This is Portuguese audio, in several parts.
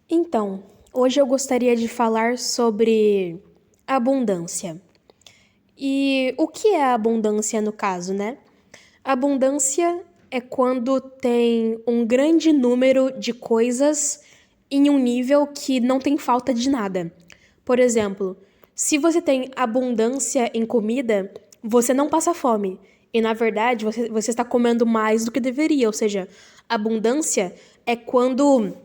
Então, hoje eu gostaria de falar sobre abundância. E o que é a abundância no caso, né? Abundância é quando tem um grande número de coisas em um nível que não tem falta de nada. Por exemplo, se você tem abundância em comida, você não passa fome. E na verdade, você está comendo mais do que deveria. Ou seja, abundância é quando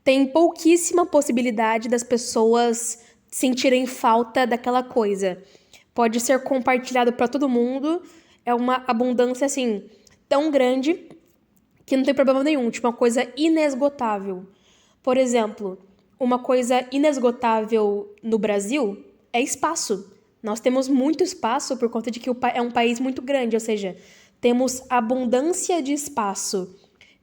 tem pouquíssima possibilidade das pessoas sentirem falta daquela coisa. Pode ser compartilhado para todo mundo, é uma abundância assim tão grande que não tem problema nenhum, tipo uma coisa inesgotável. Por exemplo, uma coisa inesgotável no Brasil é espaço. Nós temos muito espaço por conta de que é um país muito grande, ou seja, temos abundância de espaço.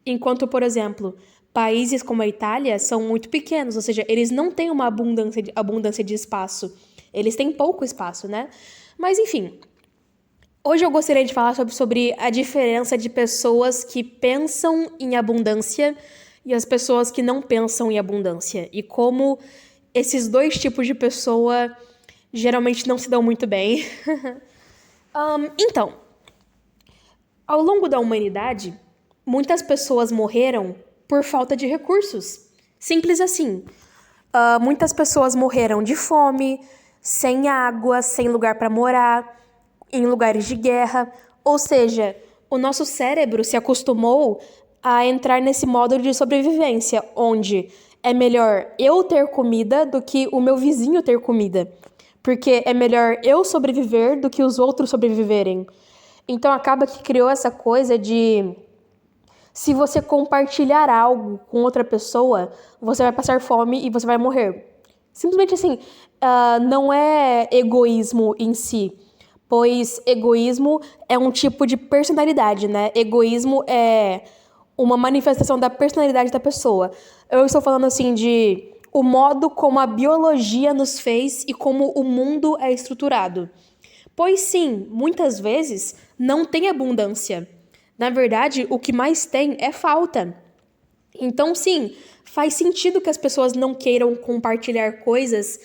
Enquanto, por exemplo, países como a Itália são muito pequenos, ou seja, eles não têm uma abundância de espaço. Eles têm pouco espaço, né? Mas, enfim, hoje eu gostaria de falar sobre a diferença de pessoas que pensam em abundância e as pessoas que não pensam em abundância. E como esses dois tipos de pessoa geralmente não se dão muito bem. Então, ao longo da humanidade, muitas pessoas morreram por falta de recursos. Simples assim. Muitas pessoas morreram de fome, sem água, sem lugar para morar, em lugares de guerra. Ou seja, o nosso cérebro se acostumou a entrar nesse modo de sobrevivência, onde é melhor eu ter comida do que o meu vizinho ter comida. Porque é melhor eu sobreviver do que os outros sobreviverem. Então acaba que criou essa coisa de se você compartilhar algo com outra pessoa, você vai passar fome e você vai morrer. Simplesmente assim, não é egoísmo em si, pois egoísmo é um tipo de personalidade, né? Egoísmo é uma manifestação da personalidade da pessoa. Eu estou falando assim de o modo como a biologia nos fez e como o mundo é estruturado. Pois sim, muitas vezes não tem abundância. Na verdade, o que mais tem é falta. Então, sim, faz sentido que as pessoas não queiram compartilhar coisas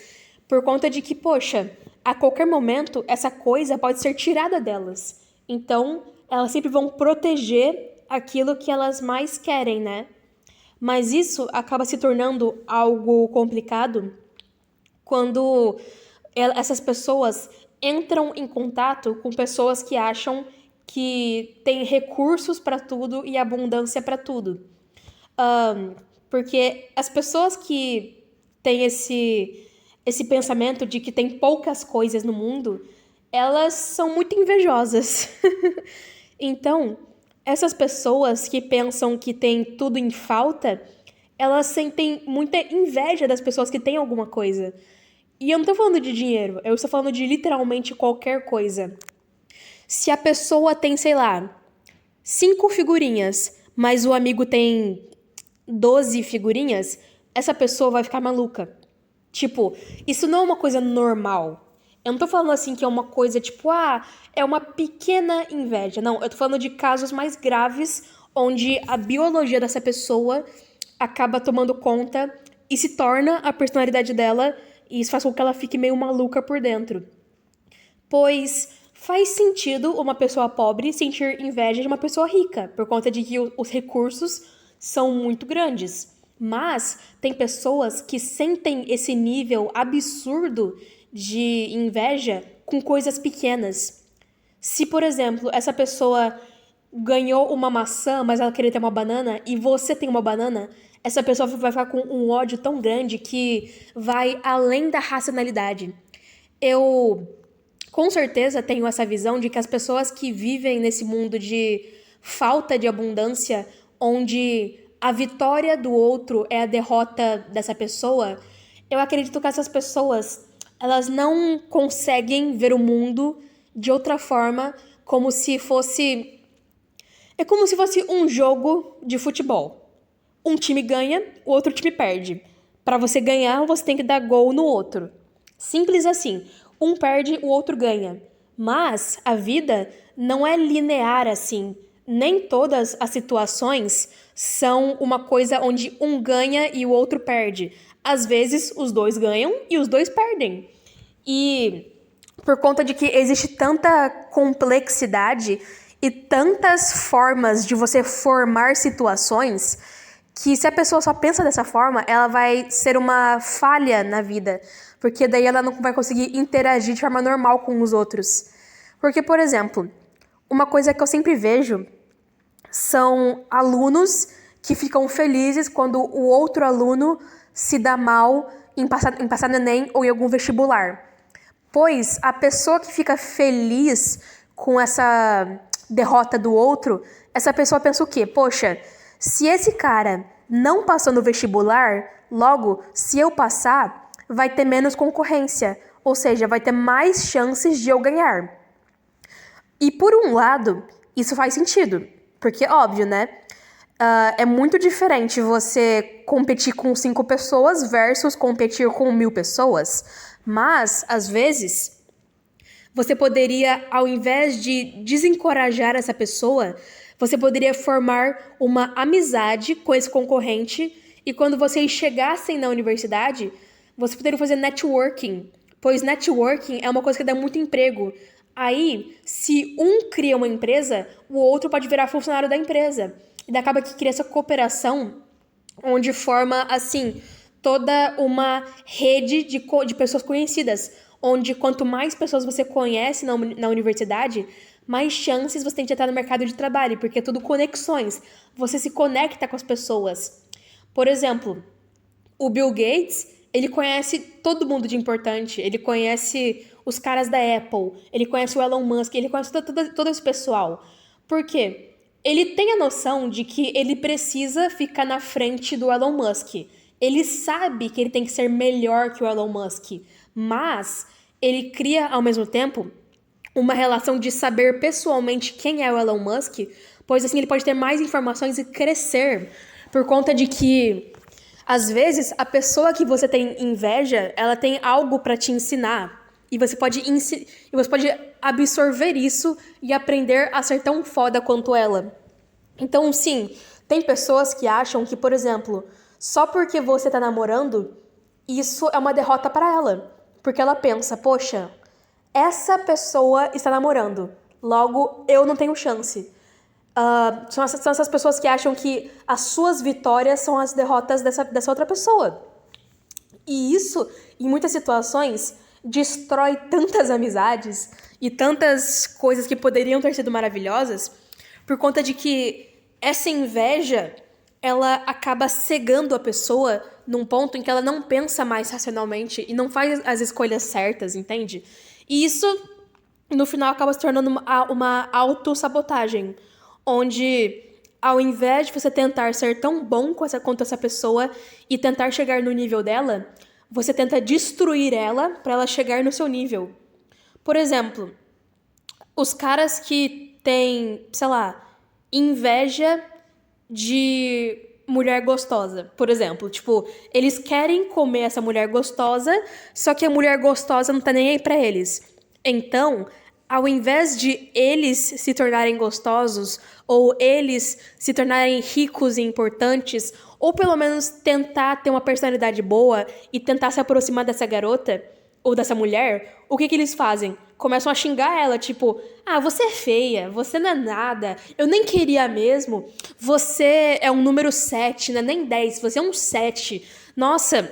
por conta de que, poxa, a qualquer momento essa coisa pode ser tirada delas. Então, elas sempre vão proteger aquilo que elas mais querem, né? Mas isso acaba se tornando algo complicado quando essas pessoas entram em contato com pessoas que acham que têm recursos para tudo e abundância para tudo. Porque as pessoas que têm esse pensamento de que tem poucas coisas no mundo, elas são muito invejosas. Então, essas pessoas que pensam que tem tudo em falta, elas sentem muita inveja das pessoas que têm alguma coisa. E eu não tô falando de dinheiro, eu estou falando de literalmente qualquer coisa. Se a pessoa tem, sei lá, 5 figurinhas, mas o amigo tem 12 figurinhas, essa pessoa vai ficar maluca. Tipo, isso não é uma coisa normal. Eu não tô falando assim que é uma coisa tipo, é uma pequena inveja. Não, eu tô falando de casos mais graves onde a biologia dessa pessoa acaba tomando conta e se torna a personalidade dela e isso faz com que ela fique meio maluca por dentro. Pois faz sentido uma pessoa pobre sentir inveja de uma pessoa rica, por conta de que os recursos são muito grandes. Mas tem pessoas que sentem esse nível absurdo de inveja com coisas pequenas. Se, por exemplo, essa pessoa ganhou uma maçã, mas ela queria ter uma banana, e você tem uma banana, essa pessoa vai ficar com um ódio tão grande que vai além da racionalidade. Eu com certeza tenho essa visão de que as pessoas que vivem nesse mundo de falta de abundância, onde a vitória do outro é a derrota dessa pessoa, eu acredito que essas pessoas, elas não conseguem ver o mundo de outra forma, como se fosse... É como se fosse um jogo de futebol. Um time ganha, o outro time perde. Para você ganhar, você tem que dar gol no outro. Simples assim. Um perde, o outro ganha. Mas a vida não é linear assim. nem todas as situações são uma coisa onde um ganha e o outro perde. Às vezes, os dois ganham e os dois perdem. E por conta de que existe tanta complexidade e tantas formas de você formar situações, que se a pessoa só pensa dessa forma, ela vai ser uma falha na vida. Porque daí ela não vai conseguir interagir de forma normal com os outros. Porque, por exemplo, uma coisa que eu sempre vejo são alunos que ficam felizes quando o outro aluno se dá mal em passar no Enem ou em algum vestibular. Pois a pessoa que fica feliz com essa derrota do outro, essa pessoa pensa o quê? Poxa, se esse cara não passou no vestibular, logo, se eu passar, vai ter menos concorrência. Ou seja, vai ter mais chances de eu ganhar. E por um lado, isso faz sentido. Porque, óbvio, né? É muito diferente você competir com 5 pessoas versus competir com 1.000 pessoas. Mas, às vezes, você poderia, ao invés de desencorajar essa pessoa, você poderia formar uma amizade com esse concorrente e quando vocês chegassem na universidade, você poderia fazer networking, pois networking é uma coisa que dá muito emprego. Aí, se um cria uma empresa, o outro pode virar funcionário da empresa. E daí acaba que cria essa cooperação, onde forma, assim, toda uma rede de pessoas conhecidas, onde quanto mais pessoas você conhece na universidade, mais chances você tem de entrar no mercado de trabalho, porque é tudo conexões. Você se conecta com as pessoas. Por exemplo, o Bill Gates, ele conhece todo mundo de importante, ele conhece os caras da Apple, ele conhece o Elon Musk, ele conhece todo esse pessoal. Por quê? Ele tem a noção de que ele precisa ficar na frente do Elon Musk. Ele sabe que ele tem que ser melhor que o Elon Musk, mas ele cria, ao mesmo tempo, uma relação de saber pessoalmente quem é o Elon Musk, pois assim ele pode ter mais informações e crescer, por conta de que, às vezes, a pessoa que você tem inveja, ela tem algo para te ensinar, e você pode absorver isso e aprender a ser tão foda quanto ela. Então, sim, tem pessoas que acham que, por exemplo, só porque você tá namorando, isso é uma derrota para ela. Porque ela pensa, poxa, essa pessoa está namorando, logo eu não tenho chance. São essas pessoas que acham que as suas vitórias são as derrotas dessa outra pessoa. E isso, em muitas situações, destrói tantas amizades e tantas coisas que poderiam ter sido maravilhosas, por conta de que essa inveja, ela acaba cegando a pessoa num ponto em que ela não pensa mais racionalmente e não faz as escolhas certas, entende? E isso, no final, acaba se tornando uma autossabotagem, onde, ao invés de você tentar ser tão bom quanto essa pessoa e tentar chegar no nível dela, você tenta destruir ela para ela chegar no seu nível. Por exemplo, os caras que têm, sei lá, inveja de mulher gostosa, por exemplo. Tipo, eles querem comer essa mulher gostosa, só que a mulher gostosa não tá nem aí pra eles. Então, ao invés de eles se tornarem gostosos, ou eles se tornarem ricos e importantes, ou pelo menos tentar ter uma personalidade boa e tentar se aproximar dessa garota ou dessa mulher, o que eles fazem? Começam a xingar ela, tipo, você é feia, você não é nada, eu nem queria mesmo, você é um número 7, não é nem 10, você é um 7, nossa,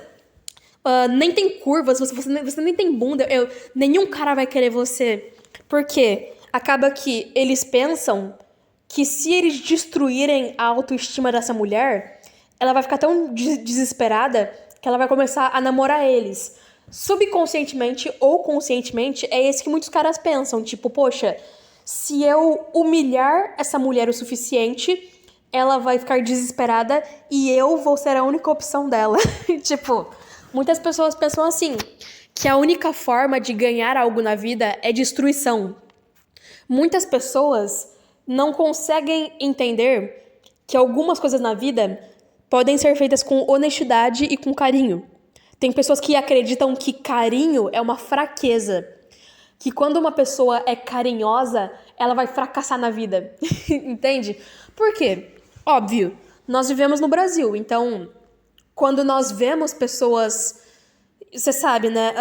nem tem curvas, você nem tem bunda, nenhum cara vai querer você. Por quê? Acaba que eles pensam que se eles destruírem a autoestima dessa mulher, ela vai ficar tão desesperada que ela vai começar a namorar eles. Subconscientemente ou conscientemente, é esse que muitos caras pensam. Tipo, poxa, se eu humilhar essa mulher o suficiente, ela vai ficar desesperada e eu vou ser a única opção dela. Tipo, muitas pessoas pensam assim, que a única forma de ganhar algo na vida é destruição. Muitas pessoas não conseguem entender que algumas coisas na vida podem ser feitas com honestidade e com carinho. Tem pessoas que acreditam que carinho é uma fraqueza. Que quando uma pessoa é carinhosa, ela vai fracassar na vida. Entende? Por quê? Óbvio, nós vivemos no Brasil, então quando nós vemos pessoas, você sabe, né,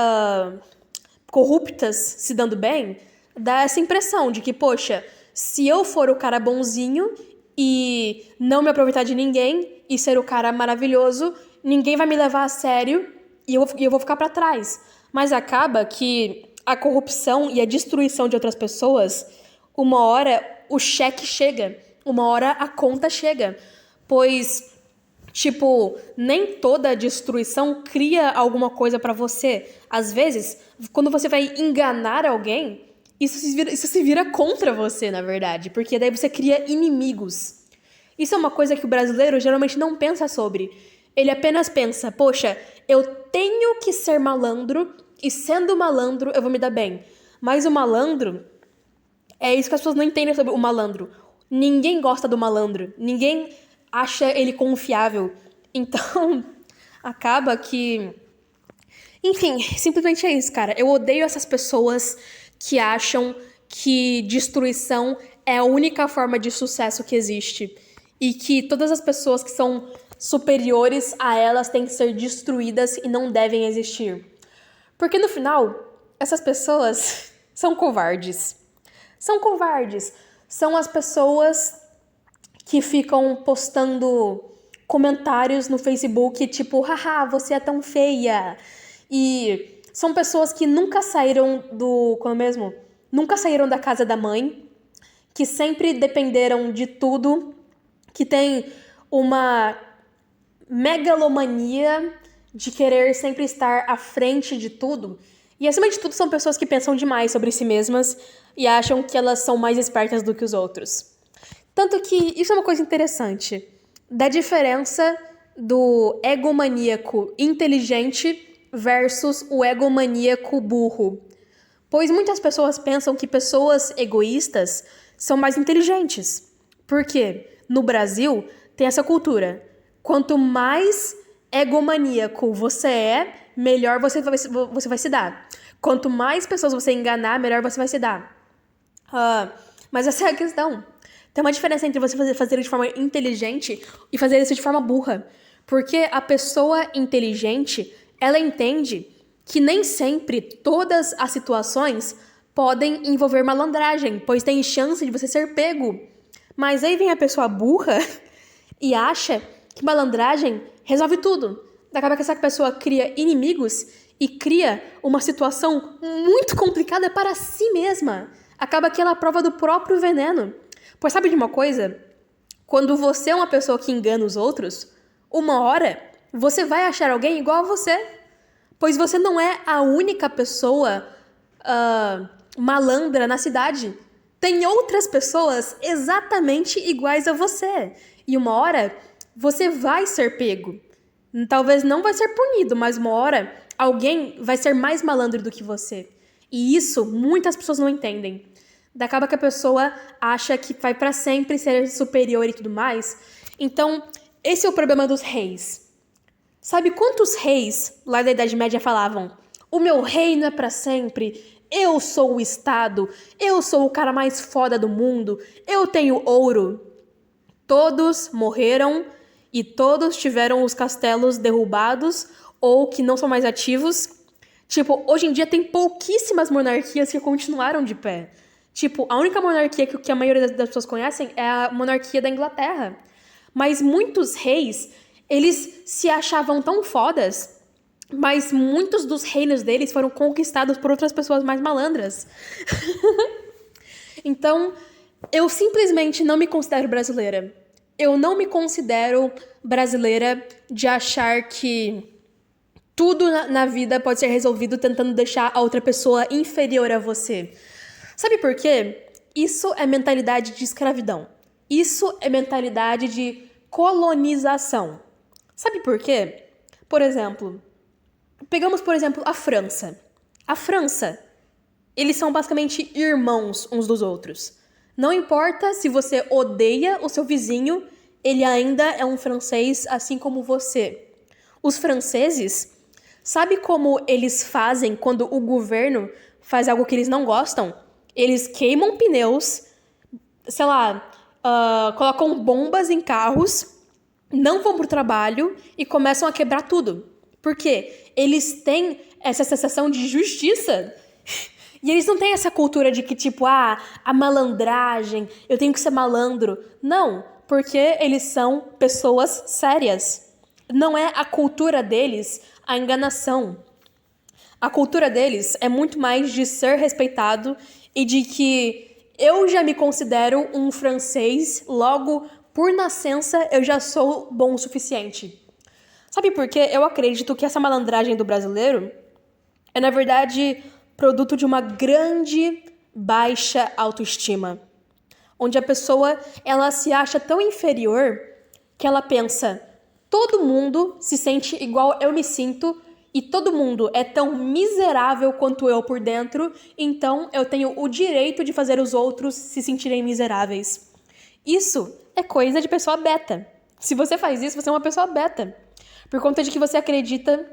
corruptas se dando bem, dá essa impressão de que, poxa, se eu for o cara bonzinho e não me aproveitar de ninguém e ser o cara maravilhoso, ninguém vai me levar a sério e eu vou ficar pra trás. Mas acaba que a corrupção e a destruição de outras pessoas, uma hora o cheque chega, uma hora a conta chega. Pois, tipo, nem toda destruição cria alguma coisa pra você. Às vezes, quando você vai enganar alguém, isso se vira contra você, na verdade. Porque daí você cria inimigos. Isso é uma coisa que o brasileiro geralmente não pensa sobre. Ele apenas pensa, poxa, eu tenho que ser malandro e sendo malandro eu vou me dar bem. Mas o malandro, é isso que as pessoas não entendem sobre o malandro. Ninguém gosta do malandro. Ninguém acha ele confiável. Então, acaba que... Enfim, simplesmente é isso, cara. Eu odeio essas pessoas que acham que destruição é a única forma de sucesso que existe. E que todas as pessoas que são superiores a elas têm que ser destruídas e não devem existir. Porque no final, essas pessoas são covardes. São covardes. São as pessoas que ficam postando comentários no Facebook tipo, haha, você é tão feia. E são pessoas que nunca saíram como mesmo? Nunca saíram da casa da mãe, que sempre dependeram de tudo, que tem uma megalomania de querer sempre estar à frente de tudo. E acima de tudo são pessoas que pensam demais sobre si mesmas e acham que elas são mais espertas do que os outros. Tanto que isso é uma coisa interessante, da diferença do egomaníaco inteligente versus o egomaníaco burro. Pois muitas pessoas pensam que pessoas egoístas são mais inteligentes. Por quê? No Brasil, tem essa cultura. Quanto mais egomaníaco você é, melhor você vai se dar. Quanto mais pessoas você enganar, melhor você vai se dar. Mas essa é a questão. Tem uma diferença entre você fazer de forma inteligente e fazer isso de forma burra. Porque a pessoa inteligente, ela entende que nem sempre todas as situações podem envolver malandragem, pois tem chance de você ser pego. Mas aí vem a pessoa burra e acha que malandragem resolve tudo. Acaba que essa pessoa cria inimigos e cria uma situação muito complicada para si mesma. Acaba que ela prova do próprio veneno. Pois sabe de uma coisa? Quando você é uma pessoa que engana os outros, uma hora você vai achar alguém igual a você. Pois você não é a única pessoa malandra na cidade. Tem outras pessoas exatamente iguais a você. E uma hora você vai ser pego. Talvez não vai ser punido, mas uma hora alguém vai ser mais malandro do que você. E isso muitas pessoas não entendem. Acaba que a pessoa acha que vai pra sempre ser superior e tudo mais. Então, esse é o problema dos reis. Sabe quantos reis lá da Idade Média falavam? O meu reino é pra sempre. Eu sou o Estado. Eu sou o cara mais foda do mundo. Eu tenho ouro. Todos morreram e todos tiveram os castelos derrubados ou que não são mais ativos. Tipo, hoje em dia tem pouquíssimas monarquias que continuaram de pé. Tipo, a única monarquia que a maioria das pessoas conhecem é a monarquia da Inglaterra. Mas muitos reis, eles se achavam tão fodas, mas muitos dos reinos deles foram conquistados por outras pessoas mais malandras. Então, eu simplesmente não me considero brasileira. Eu não me considero brasileira de achar que tudo na vida pode ser resolvido tentando deixar a outra pessoa inferior a você. Sabe por quê? Isso é mentalidade de escravidão. Isso é mentalidade de colonização. Sabe por quê? Por exemplo, pegamos, por exemplo, a França. A França, eles são basicamente irmãos uns dos outros. Não importa se você odeia o seu vizinho, ele ainda é um francês assim como você. Os franceses, sabe como eles fazem quando o governo faz algo que eles não gostam? Eles queimam pneus, sei lá, colocam bombas em carros, não vão pro trabalho e começam a quebrar tudo. Por quê? Eles têm essa sensação de justiça. E eles não têm essa cultura de que, tipo, a malandragem, eu tenho que ser malandro. Não, porque eles são pessoas sérias. Não é a cultura deles a enganação. A cultura deles é muito mais de ser respeitado e de que eu já me considero um francês, logo, por nascença, eu já sou bom o suficiente. Sabe por quê? Eu acredito que essa malandragem do brasileiro é, na verdade, produto de uma grande baixa autoestima. Onde a pessoa, ela se acha tão inferior que ela pensa, todo mundo se sente igual eu me sinto e todo mundo é tão miserável quanto eu por dentro, então eu tenho o direito de fazer os outros se sentirem miseráveis. Isso é coisa de pessoa beta. Se você faz isso, você é uma pessoa beta. Por conta de que você acredita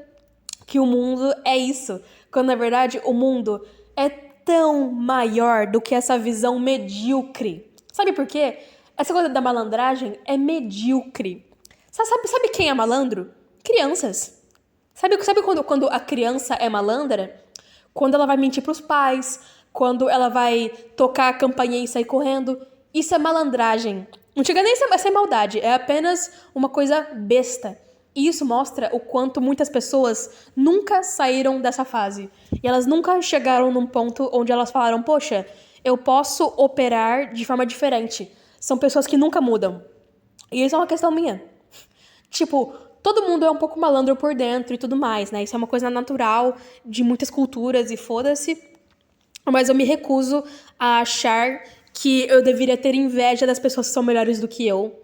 que o mundo é isso, quando na verdade o mundo é tão maior do que essa visão medíocre. Sabe por quê? Essa coisa da malandragem é medíocre. Sabe quem é malandro? Crianças. Sabe quando a criança é malandra? Quando ela vai mentir pros pais, quando ela vai tocar a campainha e sair correndo. Isso é malandragem. Não chega nem a ser maldade, é apenas uma coisa besta. E isso mostra o quanto muitas pessoas nunca saíram dessa fase. E elas nunca chegaram num ponto onde elas falaram, poxa, eu posso operar de forma diferente. São pessoas que nunca mudam. E isso é uma questão minha. Tipo, todo mundo é um pouco malandro por dentro e tudo mais, né? Isso é uma coisa natural de muitas culturas e foda-se. Mas eu me recuso a achar que eu deveria ter inveja das pessoas que são melhores do que eu.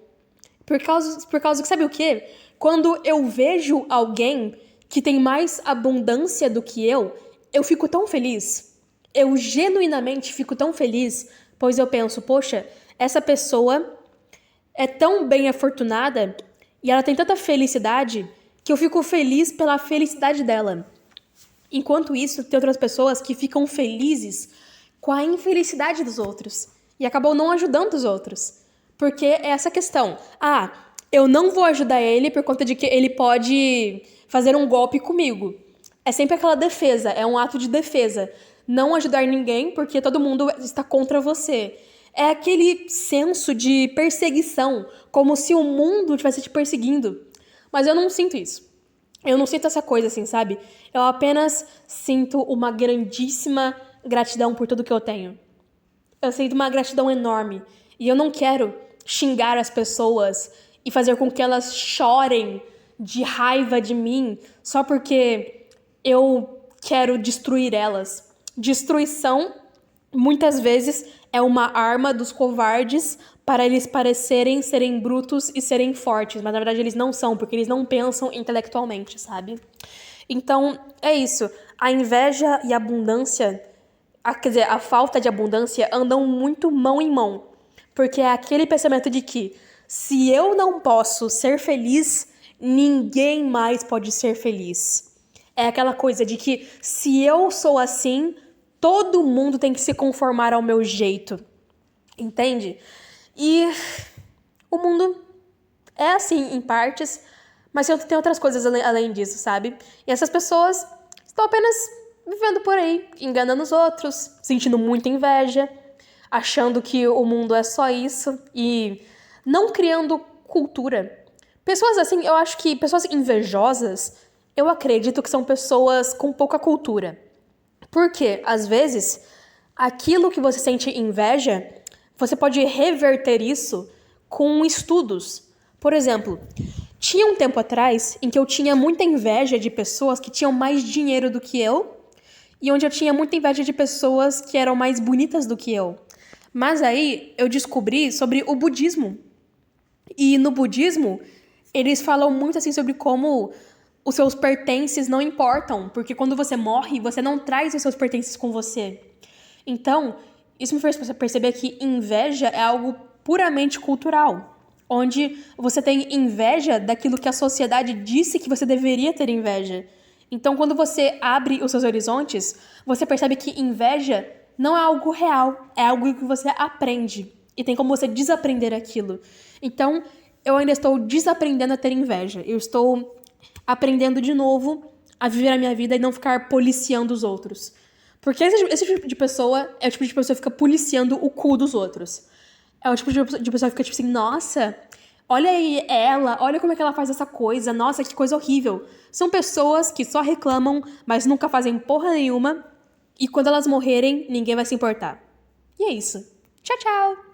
Por causa que, sabe o quê? Quando eu vejo alguém que tem mais abundância do que eu fico tão feliz. Eu genuinamente fico tão feliz, pois eu penso, poxa, essa pessoa é tão bem afortunada e ela tem tanta felicidade que eu fico feliz pela felicidade dela. Enquanto isso, tem outras pessoas que ficam felizes com a infelicidade dos outros e acabam não ajudando os outros. Porque é essa questão. Eu não vou ajudar ele por conta de que ele pode fazer um golpe comigo. É sempre aquela defesa, é um ato de defesa. Não ajudar ninguém porque todo mundo está contra você. É aquele senso de perseguição, como se o mundo estivesse te perseguindo. Mas eu não sinto isso. Eu não sinto essa coisa assim, sabe? Eu apenas sinto uma grandíssima gratidão por tudo que eu tenho. Eu sinto uma gratidão enorme. E eu não quero xingar as pessoas e fazer com que elas chorem de raiva de mim só porque eu quero destruir elas. Destruição, muitas vezes, é uma arma dos covardes para eles parecerem serem brutos e serem fortes, mas na verdade eles não são, porque eles não pensam intelectualmente, sabe? Então, é isso. A inveja e a abundância, a falta de abundância andam muito mão em mão, porque é aquele pensamento de que se eu não posso ser feliz, ninguém mais pode ser feliz. É aquela coisa de que se eu sou assim, todo mundo tem que se conformar ao meu jeito. Entende? E o mundo é assim em partes, mas tem outras coisas além disso, sabe? E essas pessoas estão apenas vivendo por aí, enganando os outros, sentindo muita inveja, achando que o mundo é só isso e não criando cultura. Pessoas assim, eu acho que pessoas invejosas, eu acredito que são pessoas com pouca cultura. Porque, às vezes, aquilo que você sente inveja, você pode reverter isso com estudos. Por exemplo, tinha um tempo atrás em que eu tinha muita inveja de pessoas que tinham mais dinheiro do que eu e onde eu tinha muita inveja de pessoas que eram mais bonitas do que eu. Mas aí eu descobri sobre o budismo. E no budismo, eles falam muito assim sobre como os seus pertences não importam, porque quando você morre, você não traz os seus pertences com você. Então, isso me fez perceber que inveja é algo puramente cultural, onde você tem inveja daquilo que a sociedade disse que você deveria ter inveja. Então, quando você abre os seus horizontes, você percebe que inveja não é algo real, é algo que você aprende. E tem como você desaprender aquilo. Então, eu ainda estou desaprendendo a ter inveja. Eu estou aprendendo de novo a viver a minha vida e não ficar policiando os outros. Porque esse tipo de pessoa é o tipo de pessoa que fica policiando o cu dos outros. É o tipo de pessoa que fica tipo assim, nossa, olha aí ela, olha como é que ela faz essa coisa, nossa, que coisa horrível. São pessoas que só reclamam, mas nunca fazem porra nenhuma. E quando elas morrerem, ninguém vai se importar. E é isso. Tchau, tchau!